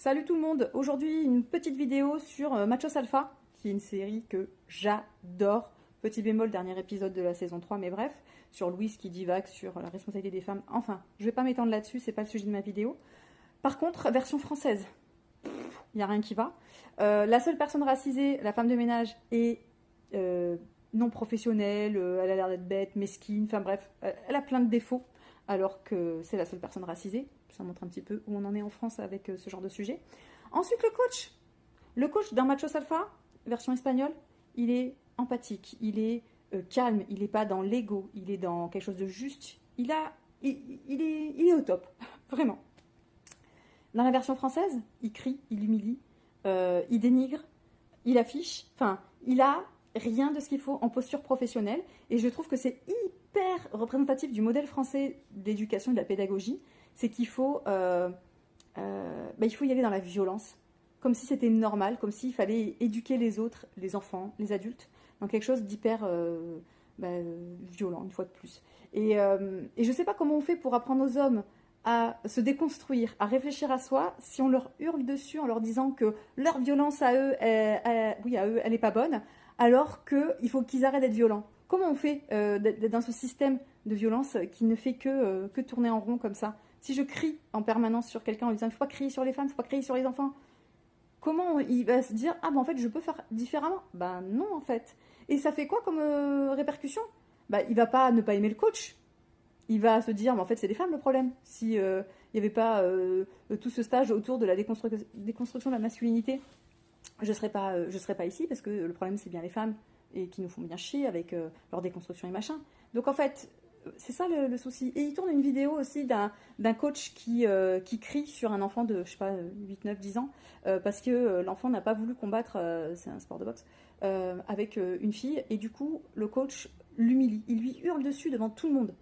Salut tout le monde, aujourd'hui une petite vidéo sur Machos Alpha, qui est une série que j'adore. Petit bémol, dernier épisode de la saison 3, mais bref, sur Louise qui divague sur la responsabilité des femmes. Enfin, je vais pas m'étendre là-dessus, c'est pas le sujet de ma vidéo. Par contre, version française, il n'y a rien qui va. La seule personne racisée, la femme de ménage, est non professionnelle, elle a l'air d'être bête, mesquine, enfin bref, elle a plein de défauts, alors que c'est la seule personne racisée. Ça montre un petit peu où on en est en France avec ce genre de sujet. Ensuite, le coach. Le coach d'un Machos Alpha, version espagnole, il est empathique, il est calme, il n'est pas dans l'ego, il est dans quelque chose de juste. Il est au top, vraiment. Dans la version française, il crie, il humilie, il dénigre, il affiche, enfin, il a rien de ce qu'il faut en posture professionnelle. Et je trouve que c'est hyper représentatif du modèle français d'éducation et de la pédagogie. C'est qu'il faut, il faut y aller dans la violence, comme si c'était normal, comme s'il fallait éduquer les autres, les enfants, les adultes, dans quelque chose d'hyper violent, une fois de plus. Et je ne sais pas comment on fait pour apprendre aux hommes à se déconstruire, à réfléchir à soi, si on leur hurle dessus en leur disant que leur violence à eux, elle n'est pas bonne, alors qu'il faut qu'ils arrêtent d'être violents. Comment on fait d'être dans ce système de violence qui ne fait que tourner en rond comme ça? Si je crie en permanence sur quelqu'un en disant « il ne faut pas crier sur les femmes, il ne faut pas crier sur les enfants », comment il va se dire « ah ben en fait je peux faire différemment ?» Ben non en fait. Et ça fait quoi comme répercussion? Il ne va pas ne pas aimer le coach. Il va se dire, mais en fait, c'est les femmes le problème. Si il n'y avait pas tout ce stage autour de la déconstruction de la masculinité, je serais pas ici, parce que le problème, c'est bien les femmes, et qui nous font bien chier avec leur déconstruction et machin. Donc en fait, c'est ça le souci. Et il tourne une vidéo aussi d'un coach qui crie sur un enfant de, je sais pas, 8, 9, 10 ans, parce que l'enfant n'a pas voulu combattre, c'est un sport de boxe, avec une fille, et du coup, le coach l'humilie. Il lui hurle dessus devant tout le monde.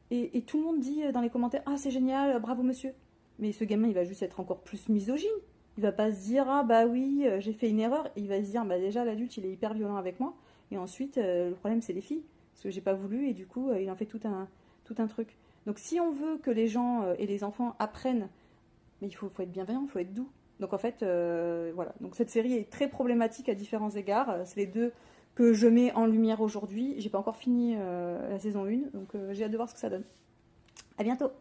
Et tout le monde dit dans les commentaires « ah, c'est génial, bravo monsieur ». Mais ce gamin, il va juste être encore plus misogyne. Il va pas se dire « ah bah oui, j'ai fait une erreur ». Et il va se dire « bah déjà, l'adulte, il est hyper violent avec moi. Et ensuite, le problème, c'est les filles. Parce que j'ai pas voulu et du coup, il en fait tout un truc. » Donc si on veut que les gens et les enfants apprennent, mais il faut être bienveillant, il faut être doux. Donc en fait, voilà. Donc cette série est très problématique à différents égards. C'est les deux que je mets en lumière aujourd'hui. J'ai pas encore fini la saison 1, donc j'ai hâte de voir ce que ça donne. À bientôt!